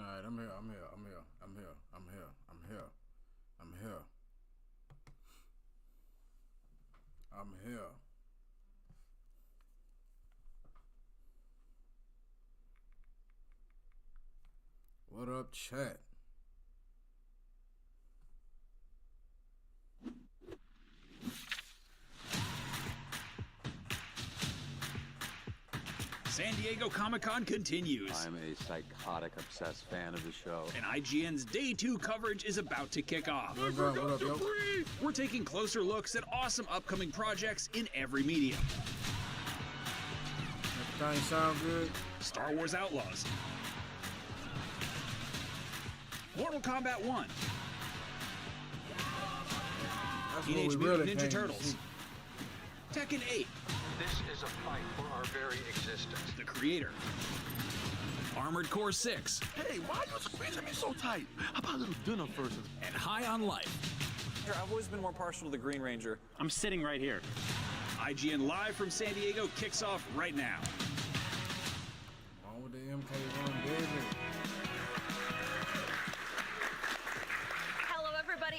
Alright, I'm here. What up, chat? San Diego Comic-Con continues. I'm a psychotic, obsessed fan of the show. And IGN's Day 2 coverage is about to kick off. What up, yo? We're taking closer looks at awesome upcoming projects in every medium. Everything sound good? Star Wars Outlaws. Mortal Kombat 1. That's Teenage what we Mutant really Ninja came to Turtles. see. Tekken 8. This is a fight for our very existence. The Creator. Armored Core 6. Hey, why are you squeezing me so tight? How about a little dinner first? And High on Life. I've always been more partial to the Green Ranger. I'm sitting right here. IGN Live from San Diego kicks off right now. On with the MK1, baby.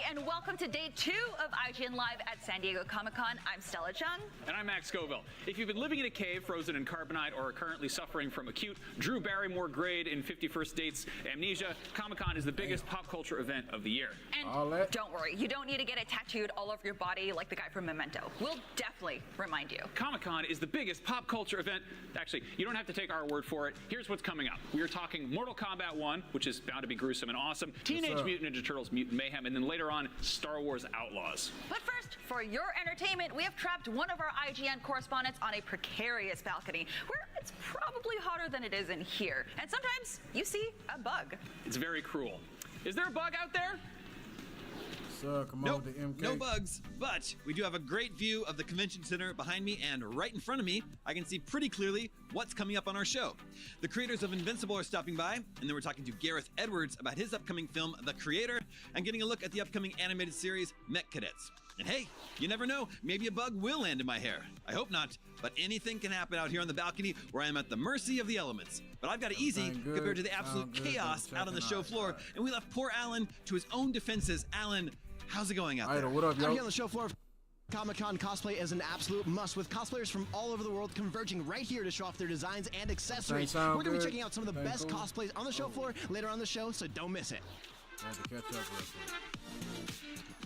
And welcome to day 2 of IGN Live at San Diego Comic-Con. I'm Stella Chung. And I'm Max Scoville. If you've been living in a cave frozen in carbonite or are currently suffering from acute Drew Barrymore grade in 51st Dates amnesia, Comic-Con is the biggest pop culture event of the year. And don't worry, you don't need to get it tattooed all over your body like the guy from Memento. We'll definitely remind you. Comic-Con is the biggest pop culture event. Actually, you don't have to take our word for it. Here's what's coming up. We are talking Mortal Kombat 1, which is bound to be gruesome and awesome, Teenage Mutant Ninja Turtles Mutant Mayhem, and then later on, Star Wars Outlaws. But first, for your entertainment, we have trapped one of our IGN correspondents on a precarious balcony where it's probably hotter than it is in here. And sometimes you see a bug. It's very cruel. Is there a bug out there? Sir, come on with the MK. No bugs, but we do have a great view of the convention center behind me, and right in front of me, I can see pretty clearly what's coming up on our show. The creators of Invincible are stopping by, and then we're talking to Gareth Edwards about his upcoming film, The Creator, and getting a look at the upcoming animated series, Mech Cadets. And hey, you never know, maybe a bug will land in my hair. I hope not, but anything can happen out here on the balcony where I am at the mercy of the elements. But I've got it easy compared to the absolute chaos out on the show floor, and we left poor Alan to his own defenses. Alan, how's it going out there? Idol, what up, yo? Out here on the show floor, Comic-Con cosplay is an absolute must, with cosplayers from all over the world converging right here to show off their designs and accessories. We're going to be checking out some of the best cosplays on the show floor later on the show, so don't miss it. I had to catch up real quick.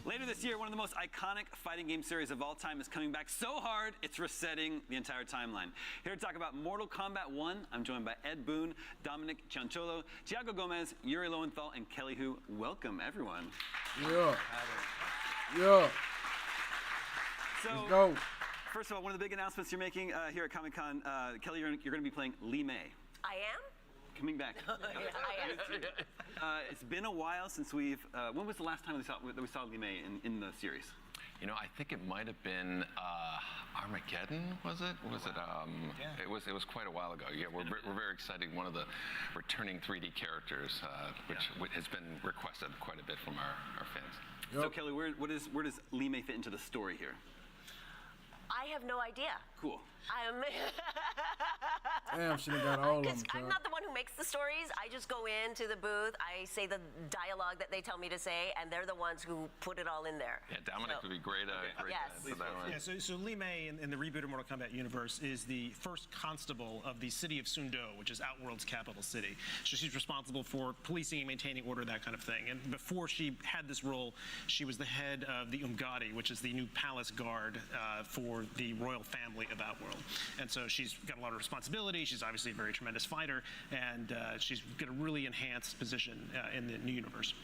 Later this year, one of the most iconic fighting game series of all time is coming back so hard, it's resetting the entire timeline. Here to talk about Mortal Kombat 1, I'm joined by Ed Boon, Dominic Cianciolo, Tiago Gomez, Yuri Lowenthal, and Kelly Hu. Welcome, everyone. Yeah. Yeah. So, let's go. First of all, one of the big announcements you're making here at Comic-Con, Kelly, you're going to be playing Li Mei. I am? Coming back. I am. It's been a while since we've. When was the last time we saw Li Mei in the series? You know, I think it might have been Armageddon. Was it? Was it? Yeah. It was quite a while ago. Yeah, we're very excited. One of the returning 3D characters, which has been requested quite a bit from our fans. Yep. So Kelly, where does Li Mei fit into the story here? I have no idea. Cool. Damn, she got all of them. I'm not the one who makes the stories. I just go into the booth, I say the dialogue that they tell me to say, and they're the ones who put it all in there. Yeah, Dominic would be great. Yes. Yeah, so Li Mei in the rebooted Mortal Kombat universe is the first constable of the city of Sundo, which is Outworld's capital city. So she's responsible for policing and maintaining order, that kind of thing. And before she had this role, she was the head of the Umgadi, which is the new palace guard for the royal family of Outworld. And so she's got a lot of responsibility. She's obviously a very tremendous fighter, and she's got a really enhanced position in the new universe.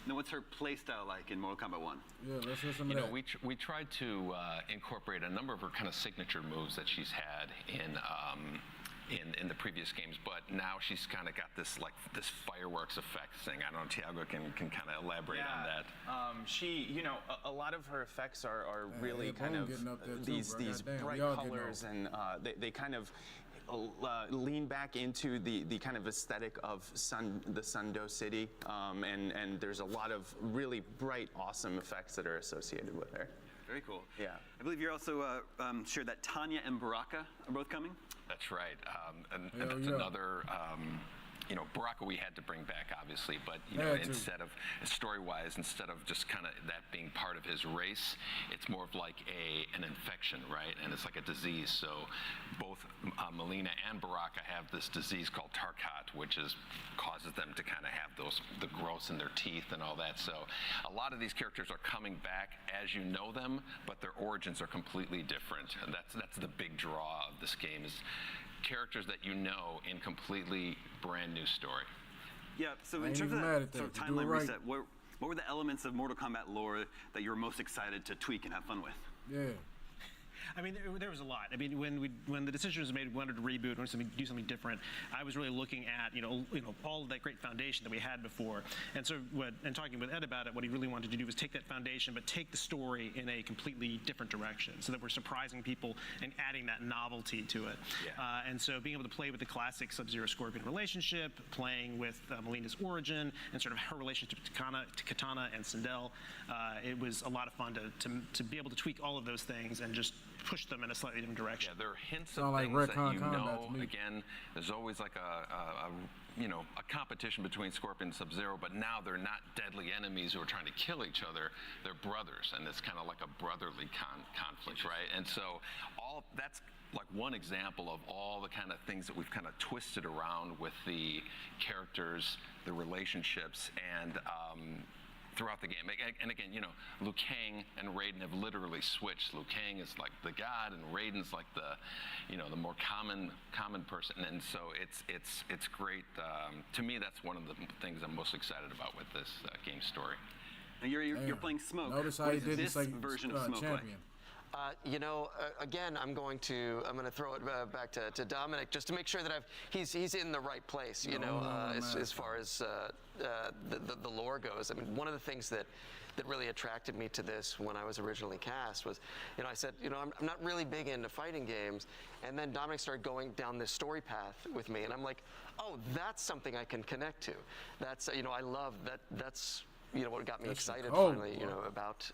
Now, what's her play style like in Mortal Kombat 1? Yeah, let's hear some of that. We tried to incorporate a number of her kind of signature moves that she's had in the previous games, but now she's kind of got this fireworks effect thing. I don't know, Tiago can kind of elaborate on that. She, a lot of her effects are really kind of these bright colors, and they kind of lean back into the kind of aesthetic of the Sundo city, and there's a lot of really bright, awesome effects that are associated with her. Very cool. Yeah. I believe you're also shared that Tanya and Baraka are both coming. That's right, and that's another Baraka we had to bring back, obviously, but instead of story-wise, instead of just kind of that being part of his race, it's more of like an infection, right? And it's like a disease. So both Melina and Baraka have this disease called Tarkat, which causes them to kind of have the growths in their teeth and all that. So a lot of these characters are coming back as you know them, but their origins are completely different, and that's the big draw of this game is characters that you know in completely brand new story. Yeah, so in terms of that sort of timeline reset, what were the elements of Mortal Kombat lore that you were most excited to tweak and have fun with? Yeah. I mean, there was a lot. I mean, when the decision was made, we wanted to reboot, wanted to do something different. I was really looking at all of that great foundation that we had before, and so and talking with Ed about it, what he really wanted to do was take that foundation, but take the story in a completely different direction, so that we're surprising people and adding that novelty to it. Yeah. And so being able to play with the classic Sub-Zero Scorpion relationship, playing with Melina's origin and sort of her relationship to Katana and Sindel, it was a lot of fun to be able to tweak all of those things and just push them in a slightly different direction. Yeah, there are hints of things that you know. Again, there's always like a competition between Scorpion and Sub-Zero, but now they're not deadly enemies who are trying to kill each other. They're brothers, and it's kind of like a brotherly conflict, right? And so that's like one example of all the kind of things that we've kind of twisted around with the characters, the relationships, and throughout the game. And again, Liu Kang and Raiden have literally switched. Liu Kang is like the god, and Raiden's like the more common person. And so it's great. To me, that's one of the things I'm most excited about with this game story. And you're playing Smoke. Notice how he did this version of Smoke champion. Again, I'm going to throw it back to Dominic just to make sure that he's in the right place. As far as the lore goes. I mean, one of the things that really attracted me to this when I was originally cast was, I said, I'm not really big into fighting games, and then Dominic started going down this story path with me, and I'm like, oh, that's something I can connect to. That's I love that. That's what got me excited finally. About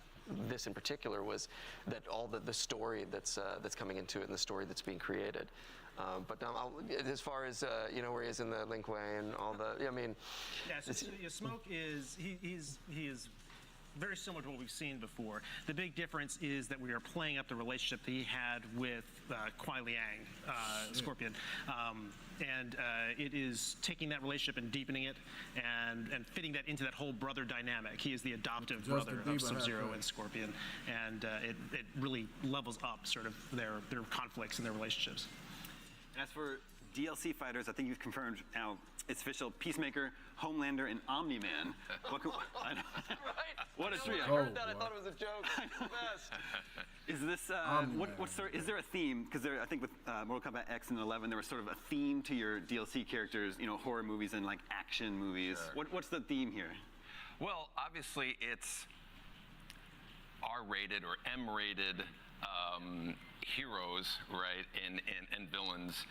this in particular was that all the story that's coming into it and the story that's being created. But as far as where he is in the Link Way and all the, Smoke is he is very similar to what we've seen before. The big difference is that we are playing up the relationship that he had with Kuai Liang, Scorpion. And it is taking that relationship and deepening it and fitting that into that whole brother dynamic. He is the adoptive brother of Sub-Zero and Scorpion, and it really levels up sort of their conflicts and their relationships. And as for DLC fighters, I think you've confirmed now it's official: Peacemaker, Homelander, and Omni-Man. What a trio! I heard that. I thought it was a joke. It's the best. Is this is there a theme? Because I think with Mortal Kombat X and 11, there was sort of a theme to your DLC characters. Horror movies and like action movies. Sure. What's the theme here? Well, obviously it's R-rated or M-rated heroes, right, and villains,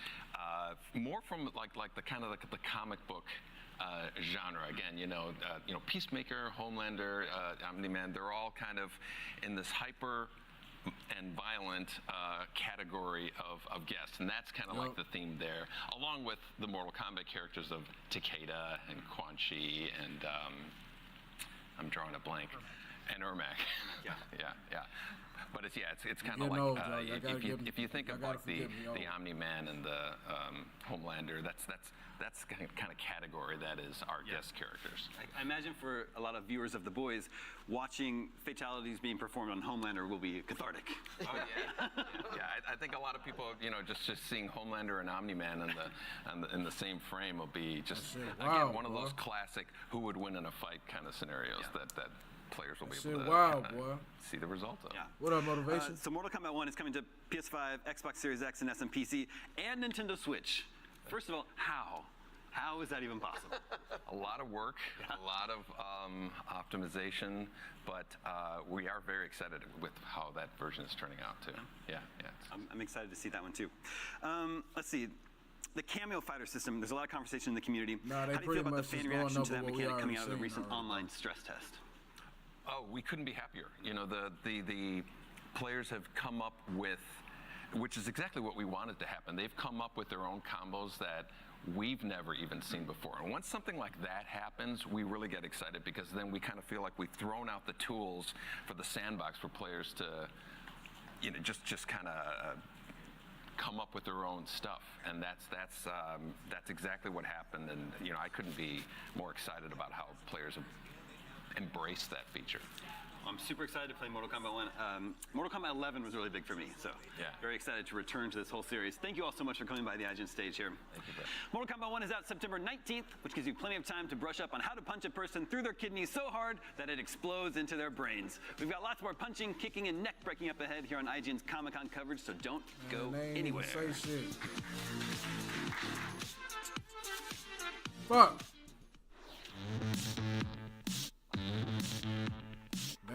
more from like the kind of the comic book genre. Again, Peacemaker, Homelander, Omni-Man, they're all kind of in this hyper and violent category of guests, and that's kind of like the theme there, along with the Mortal Kombat characters of Takeda and Quan Chi and I'm drawing a blank. And Ermac. Yeah. But it's kind of like if you think of like the Omni-Man and the Homelander, that's kind of category that is our guest characters. I imagine for a lot of viewers of The Boys, watching fatalities being performed on Homelander will be cathartic. Oh yeah, I think a lot of people, just seeing Homelander and Omni-Man in the same frame will be just one of those classic who would win in a fight kind of scenarios that players will be able to see the result of. Yeah. What up, Motivation? So Mortal Kombat 1 is coming to PS5, Xbox Series X, and PC, and Nintendo Switch. First of all, how is that even possible? A lot of work, a lot of optimization, but we are very excited with how that version is turning out too. Yeah. I'm excited to see that one too. Let's see. The cameo fighter system, there's a lot of conversation in the community. How do you feel about the fan reaction to that mechanic coming out of the recent online stress test? Oh, we couldn't be happier. The players have come up with, which is exactly what we wanted to happen. They've come up with their own combos that we've never even seen before. And once something like that happens, we really get excited because then we kind of feel like we've thrown out the tools for the sandbox for players to, you know, just kind of come up with their own stuff, and that's exactly what happened. And you know, I couldn't be more excited about how players have embraced that feature. I'm super excited to play Mortal Kombat 1. Mortal Kombat 11 was really big for me, so very excited to return to this whole series. Thank you all so much for coming by the IGN stage here. Thank you, Brett. Mortal Kombat 1 is out September 19th, which gives you plenty of time to brush up on how to punch a person through their kidneys so hard that it explodes into their brains. We've got lots more punching, kicking, and neck breaking up ahead here on IGN's Comic-Con coverage, so don't go anywhere. Say shit. Fuck.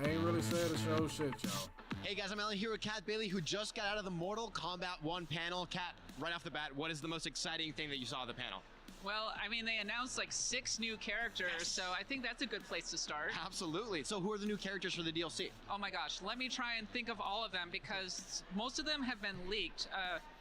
They ain't really said to show shit, y'all. Hey guys, I'm Ellie here with Kat Bailey, who just got out of the Mortal Kombat 1 panel. Kat, right off the bat, what is the most exciting thing that you saw at the panel? Well, I mean, they announced like 6 new characters, so I think that's a good place to start. Absolutely. So who are the new characters for the DLC? Oh my gosh, let me try and think of all of them because most of them have been leaked.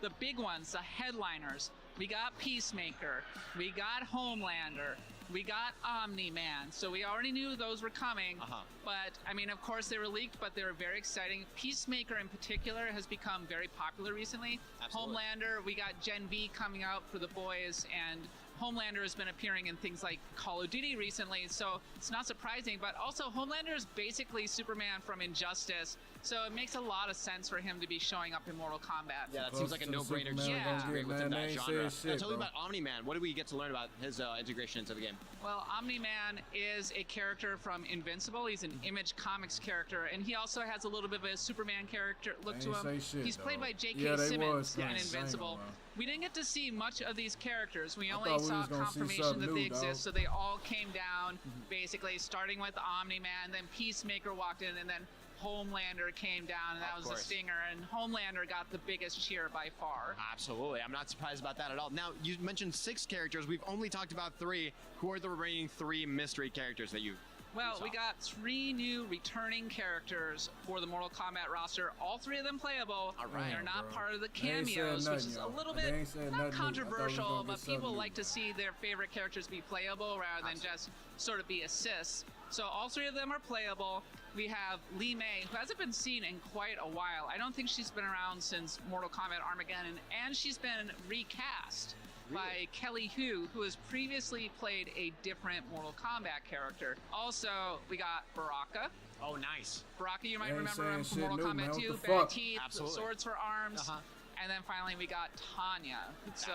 The big ones, the headliners. We got Peacemaker, we got Homelander, we got Omni-Man, so we already knew those were coming, but I mean, of course they were leaked, but they were very exciting. Peacemaker in particular has become very popular recently. Absolutely. Homelander, we got Gen V coming out for the boys, and Homelander has been appearing in things like Call of Duty recently, so it's not surprising, but also Homelander is basically Superman from Injustice, so it makes a lot of sense for him to be showing up in Mortal Kombat. Yeah, that seems like a no-brainer to integrate within that genre. Now tell me about Omni-Man. What do we get to learn about his integration into the game? Well, Omni-Man is a character from Invincible. He's an Image Comics character, and he also has a little bit of a Superman character look to him. He's played by J.K. Simmons in Invincible. We didn't get to see much of these characters. We only saw confirmation that they exist, so they all came down, basically, starting with Omni-Man, then Peacemaker walked in, and then Homelander came down, and that was the stinger, and Homelander got the biggest cheer by far. Absolutely. I'm not surprised about that at all. Now, you mentioned 6 characters. We've only talked about 3. Who are the remaining 3 mystery characters that you Well, we got 3 new returning characters for the Mortal Kombat roster. All 3 of them playable. All right. They're not part of the cameos, which is a little bit not controversial, but people like to see their favorite characters be playable rather than just sort of be assists. So all 3 of them are playable. We have Li Mei, who hasn't been seen in quite a while. I don't think she's been around since Mortal Kombat Armageddon, and she's been recast by Kelly Hu, who has previously played a different Mortal Kombat character. Also, we got Baraka. Oh, nice. Baraka, you might remember him from Mortal Kombat 2, bad teeth, swords for arms. And then finally we got Tanya. So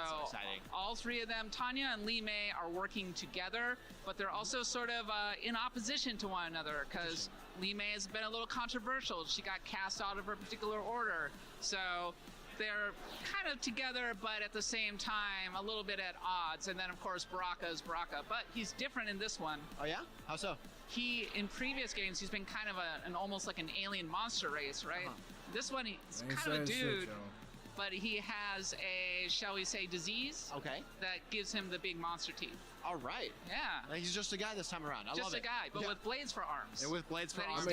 all 3 of them, Tanya and Li Mei, are working together, but they're also sort of in opposition to one another because Li Mei has been a little controversial. She got cast out of her particular order. So they're kind of together, but at the same time, a little bit at odds. And then, of course, Baraka is Baraka, but he's different in this one. Oh, yeah? How so? He, in previous games, he's been kind of an almost like an alien monster race, right? This one, he's kind of a dude, but he has a, shall we say, disease that gives him the big monster teeth. All right. Yeah. He's just a guy this time around. I love it. Just a guy, but with blades for arms. And with blades for arms.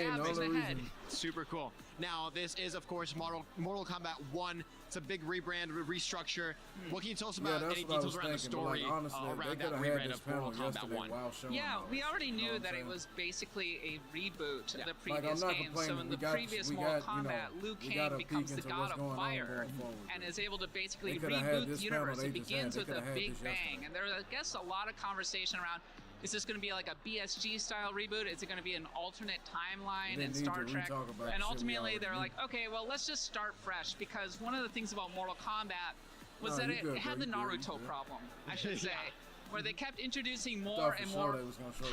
Super cool. Now, this is, of course, Mortal Kombat 1. It's a big rebrand, restructure. What can you tell us about any details around the story around that rebrand of Mortal Kombat 1? Yeah, we already knew that it was basically a reboot to the previous game. So in the previous Mortal Kombat, Liu Kang becomes the god of fire and is able to basically reboot the universe. It begins with a big bang. And there's, I guess, a lot of conversation around, is this going to be like a BSG style reboot? Is it going to be an alternate timeline in Star Trek? And ultimately they're like, okay, well, let's just start fresh, because one of the things about Mortal Kombat was that it had the Naruto problem, I should say, where they kept introducing more and more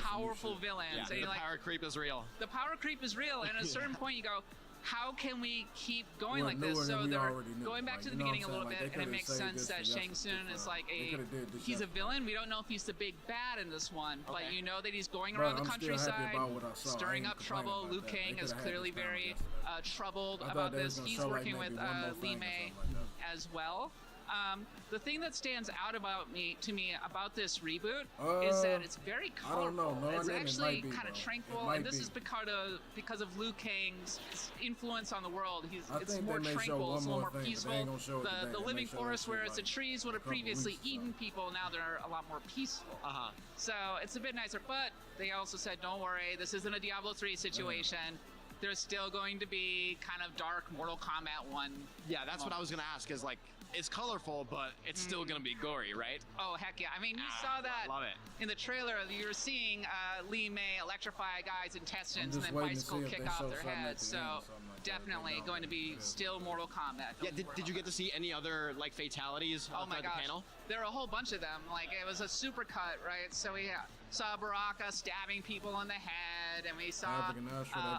powerful villains. Yeah, the power creep is real. The power creep is real, and at a certain point you go, how can we keep going like this? So they're going back to the beginning a little bit, and it makes sense that Shang Tsung is like he's a villain. We don't know if he's the big bad in this one, but you know that he's going around the countryside, stirring up trouble. Liu Kang is clearly very troubled about this. He's working with Li Mei as well. The thing that stands out to me about this reboot is that it's very colorful. I don't know. No, it's it actually might be, kind of though. tranquil, and this is because of Liu Kang's influence on the world. It's more tranquil, it's a little more peaceful. The living forest, whereas the trees would have previously eaten people, now they're a lot more peaceful. So it's a bit nicer, but they also said, don't worry, this isn't a Diablo 3 situation. There's still going to be kind of dark Mortal Kombat 1. Yeah, that's what I was going to ask, is like, it's colorful, but it's still going to be gory, right? Oh, heck yeah. I mean, you saw that love it. in the trailer. You were seeing Lee May electrify a guy's intestines and then bicycle kick off their heads. So definitely going to be still Mortal Kombat. Yeah, did you get to see any other like fatalities oh my the gosh. panel? There are a whole bunch of them. Like, it was a super cut, right? So we saw Baraka stabbing people in the head, and we saw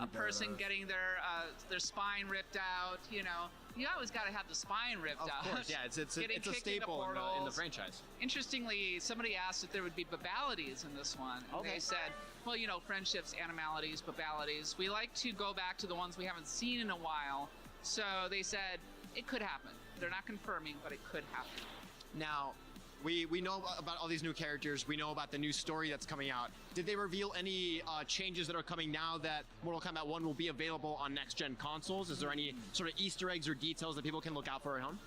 a person getting their spine ripped out. You know, you always got to have the spine ripped out. Of course, yeah, it's a staple in the franchise. Interestingly, somebody asked if there would be babalities in this one. And they said, well, you know, friendships, animalities, babalities. We like to go back to the ones we haven't seen in a while. So they said it could happen. They're not confirming, but it could happen. Now, we know about all these new characters. We know about the new story that's coming out. Did they reveal any changes that are coming now that Mortal Kombat 1 will be available on next-gen consoles? Is there any sort of Easter eggs or details that people can look out for at home?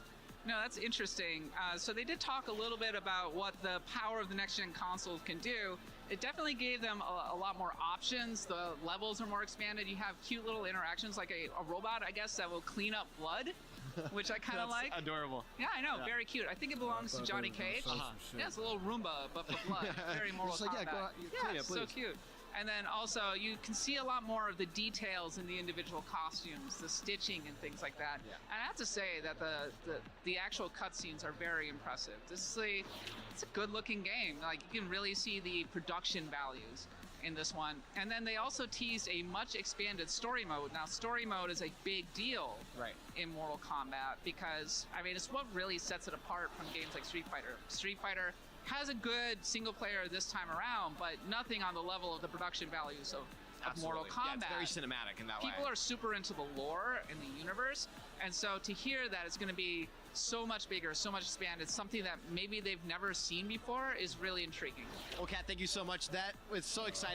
No, that's interesting. So they did talk a little bit about what the power of the next-gen consoles can do. It definitely gave them a lot more options. The levels are more expanded. You have cute little interactions, like a robot, I guess, that will clean up blood, which I kind of like. Adorable. Yeah, I know, very cute. I think it belongs to Johnny Cage. Yeah, it's a little Roomba, but for blood. Very Mortal Kombat. Go out, yeah, it's so cute. And then also, you can see a lot more of the details in the individual costumes, the stitching and things like that. Yeah. And I have to say that the actual cutscenes are very impressive. It's a good-looking game. Like, you can really see the production values in this one. And then they also teased a much expanded story mode. Now, story mode is a big deal in Mortal Kombat because, I mean, it's what really sets it apart from games like Street Fighter. Street Fighter has a good single player this time around, but nothing on the level of the production values of Mortal Kombat. Yeah, it's very cinematic in that way. People are super into the lore and the universe, and so to hear that it's going to be so much bigger, so much expanded, something that maybe they've never seen before is really intriguing. Well, Kat, thank you so much. That was so exciting.